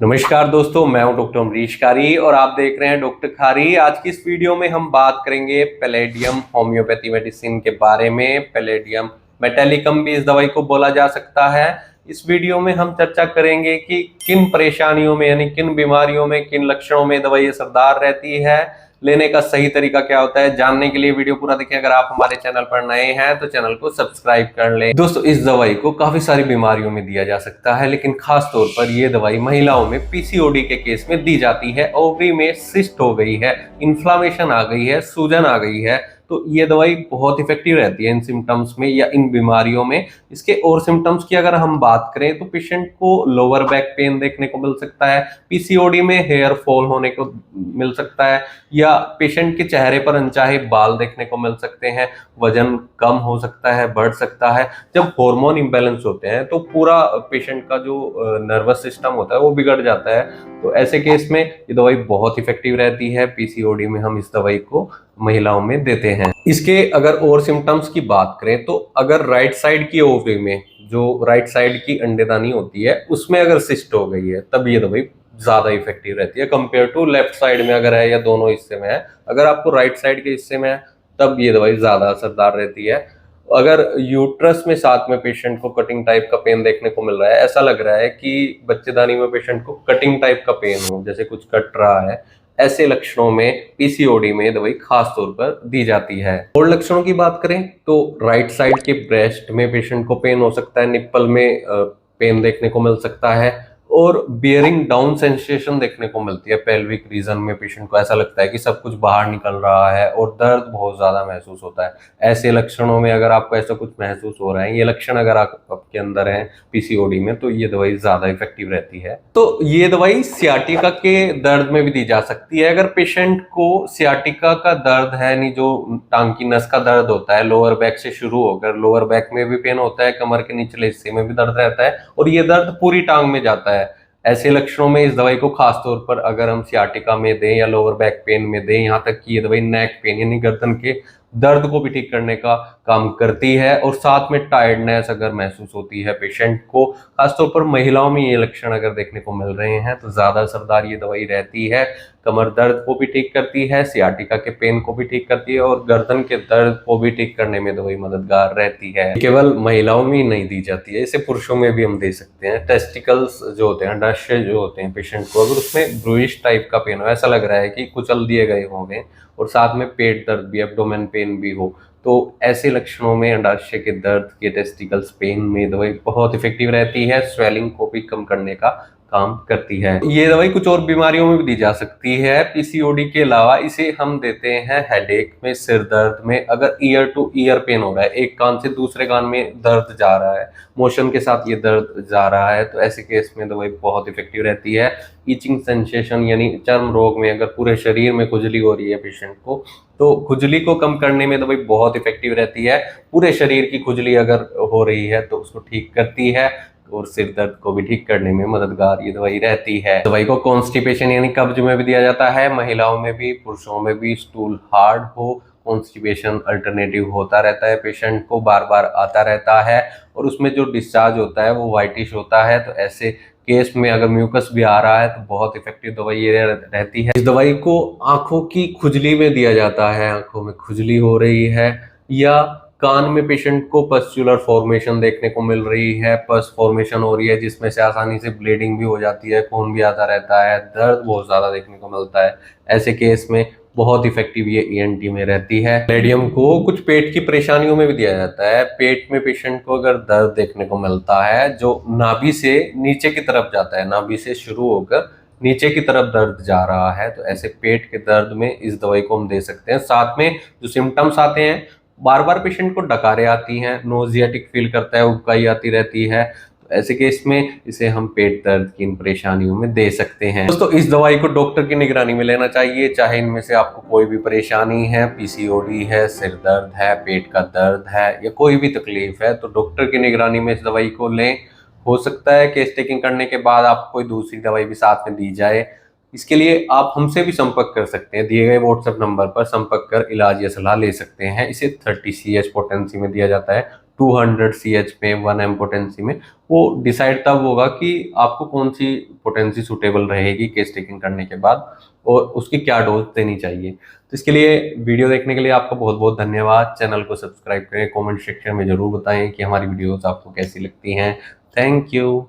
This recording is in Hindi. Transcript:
नमस्कार दोस्तों, मैं हूं डॉक्टर अमरीश कारी और आप देख रहे हैं डॉक्टर खारी। आज की इस वीडियो में हम बात करेंगे पैलेडियम होम्योपैथी मेडिसिन के बारे में। पैलेडियम मेटालिकम भी इस दवाई को बोला जा सकता है। इस वीडियो में हम चर्चा करेंगे कि किन परेशानियों में यानी किन बीमारियों में, किन लक्षणों में दवाई असरदार रहती है, लेने का सही तरीका क्या होता है। जानने के लिए वीडियो पूरा देखें। अगर आप हमारे चैनल पर नए हैं तो चैनल को सब्सक्राइब कर लें। दोस्तों, इस दवाई को काफी सारी बीमारियों में दिया जा सकता है, लेकिन खास तौर पर यह दवाई महिलाओं में पीसीओडी के केस में दी जाती है। ओवरी में सिस्ट हो गई है, इन्फ्लामेशन आ गई है, सूजन आ गई है, तो ये दवाई बहुत इफेक्टिव रहती है इन सिम्टम्स में या इन बीमारियों में। इसके और सिम्टम्स की अगर हम बात करें तो पेशेंट को लोअर बैक पेन देखने को मिल सकता है, पीसीओडी में हेयर फॉल होने को मिल सकता है, या पेशेंट के चेहरे पर अनचाहे बाल देखने को मिल सकते हैं, वजन कम हो सकता है, बढ़ सकता है। जब हार्मोन इम्बैलेंस होते हैं तो पूरा पेशेंट का जो नर्वस सिस्टम होता है वो बिगड़ जाता है। तो ऐसे केस में ये दवाई बहुत इफेक्टिव रहती है। पीसीओडी में हम इस दवाई को महिलाओं में देते हैं। इसके अगर और सिम्टम्स की बात करें तो अगर राइट साइड की ओवरी में, जो राइट साइड की अंडेदानी होती है, उसमें अगर सिस्ट हो गई है तब ये दवाई ज्यादा इफेक्टिव रहती है कंपेयर टू लेफ्ट साइड में अगर है या दोनों हिस्से में है। अगर आपको राइट साइड के हिस्से में है तब ये दवाई ज्यादा असरदार रहती है। अगर यूट्रस में साथ में पेशेंट को कटिंग टाइप का पेन देखने को मिल रहा है, ऐसा लग रहा है कि बच्चेदानी में पेशेंट को कटिंग टाइप का पेन हो, जैसे कुछ कट रहा है, ऐसे लक्षणों में पीसीओडी में दवाई खास तौर पर दी जाती है। और लक्षणों की बात करें तो राइट साइड के ब्रेस्ट में पेशेंट को पेन हो सकता है, निप्पल में पेन देखने को मिल सकता है, और बियरिंग डाउन सेंसेशन देखने को मिलती है। पेल्विक रीजन में पेशेंट को ऐसा लगता है कि सब कुछ बाहर निकल रहा है और दर्द बहुत ज्यादा महसूस होता है। ऐसे लक्षणों में अगर आपको ऐसा कुछ महसूस हो रहा है, ये लक्षण अगर आपके अंदर है पीसीओडी में, तो ये दवाई ज्यादा इफेक्टिव रहती है। तो ये दवाई सियाटिका के दर्द में भी दी जा सकती है। अगर पेशेंट को सियाटिका का दर्द है, नहीं जो टांग की नस का दर्द होता है, लोअर बैक से शुरू होकर लोअर बैक में भी पेन होता है, कमर के निचले हिस्से में भी दर्द रहता है और ये दर्द पूरी टांग में जाता है, ऐसे लक्षणों में इस दवाई को खास तौर पर अगर हम सियाटिका में दें या लोअर बैक पेन में दें, यहाँ तक कि ये दवाई नेक पेन यानी गर्दन के दर्द को भी ठीक करने का काम करती है। और साथ में टायर्डनेस अगर महसूस होती है पेशेंट को, खासतौर पर महिलाओं में ये लक्षण अगर देखने को मिल रहे हैं, तो ज्यादा असरदार ये दवाई रहती है। कमर दर्द को भी ठीक करती है, सियाटिका के पेन को भी ठीक करती है और गर्दन के दर्द को भी ठीक करने में दवाई मददगार रहती है। केवल महिलाओं में ही नहीं दी जाती है, इसे पुरुषों में भी हम दे सकते हैं। टेस्टिकल्स जो होते हैं, अंडाशय जो होते हैं पेशेंट को, अगर उसमें ब्रूइश टाइप का पेन हो, ऐसा लग रहा है कि कुचल दिए गए होंगे, और साथ में पेट दर्द भी, एब्डोमेन पेन भी हो, तो ऐसे लक्षणों में अंडाशय के दर्द के टेस्टिकल्स पेन में दवाई बहुत इफेक्टिव रहती है। स्वेलिंग को भी कम करने का काम करती है। ये दवाई कुछ और बीमारियों में भी दी जा सकती है पीसीओडी के अलावा। इसे हम देते हैं हेडेक में, सिर दर्द में, अगर ईयर टू ईयर पेन हो रहा है, एक कान से दूसरे कान में दर्द जा रहा है, मोशन के साथ ये दर्द जा रहा है, तो ऐसे केस में दवाई बहुत इफेक्टिव रहती है। ईचिंग सेंसेशन यानी चर्म रोग में अगर पूरे शरीर में खुजली हो रही है पेशेंट को, तो खुजली को कम करने में दवाई बहुत इफेक्टिव रहती है। पूरे शरीर की खुजली अगर हो रही है तो उसको ठीक करती है, और सिर दर्द को भी ठीक करने में मददगार ये दवाई रहती है। दवाई को कॉन्स्टिपेशन यानी कब्ज में भी दिया जाता है, महिलाओं में भी, पुरुषों में भी। स्टूल हार्ड हो, कॉन्स्टिपेशन अल्टरनेटिव होता रहता है, पेशेंट को बार बार आता रहता है और उसमें जो डिस्चार्ज होता है वो व्हाइटिश होता है, तो ऐसे केस में अगर म्यूकस भी आ रहा है तो बहुत इफेक्टिव दवाई ये रहती है। इस दवाई को आंखों की खुजली में दिया जाता है, आंखों में खुजली हो रही है या कान में पेशेंट को पस्चुलर फॉर्मेशन देखने को मिल रही है, पस फॉर्मेशन हो रही है जिसमें से आसानी से ब्लीडिंग भी हो जाती है, खून भी आता रहता है, दर्द बहुत ज्यादा देखने को मिलता है, ऐसे केस में बहुत इफेक्टिव ये ईएनटी में रहती है। पैलेडियम को कुछ पेट की परेशानियों में भी दिया जाता है। पेट में पेशेंट को अगर दर्द देखने को मिलता है जो नाभि से नीचे की तरफ जाता है, नाभि से शुरू होकर नीचे की तरफ दर्द जा रहा है, तो ऐसे पेट के दर्द में इस दवाई को हम दे सकते हैं। साथ में जो सिम्टम्स आते हैं, बार बार पेशेंट को डकारें आती हैं, नोजियाटिक फील करता है, उबकाई आती रहती है, तो ऐसे केस में इसे हम पेट दर्द की इन परेशानियों में दे सकते हैं। दोस्तों, इस दवाई को डॉक्टर की निगरानी में लेना चाहिए, चाहे इनमें से आपको कोई भी परेशानी है, पीसीओडी है, सिर दर्द है, पेट का दर्द है या कोई भी तकलीफ है, तो डॉक्टर की निगरानी में इस दवाई को लें। हो सकता है केस टेकिंग करने के बाद आपको कोई दूसरी दवाई भी साथ में दी जाए। इसके लिए आप हमसे भी संपर्क कर सकते हैं, दिए गए व्हाट्सएप नंबर पर संपर्क कर इलाज या सलाह ले सकते हैं। इसे 30 CS पोटेंसी में दिया जाता है, 200 CH में 1 एम पोटेंसी में, वो डिसाइड तब होगा कि आपको कौन सी पोटेंसी सुटेबल रहेगी केस टेकिंग करने के बाद और उसकी क्या डोज देनी चाहिए। तो इसके लिए वीडियो देखने के लिए आपका बहुत बहुत धन्यवाद। चैनल को सब्सक्राइब करें, कमेंट सेक्शन में जरूर बताएं कि हमारी वीडियोस आपको कैसी लगती हैं। Thank you.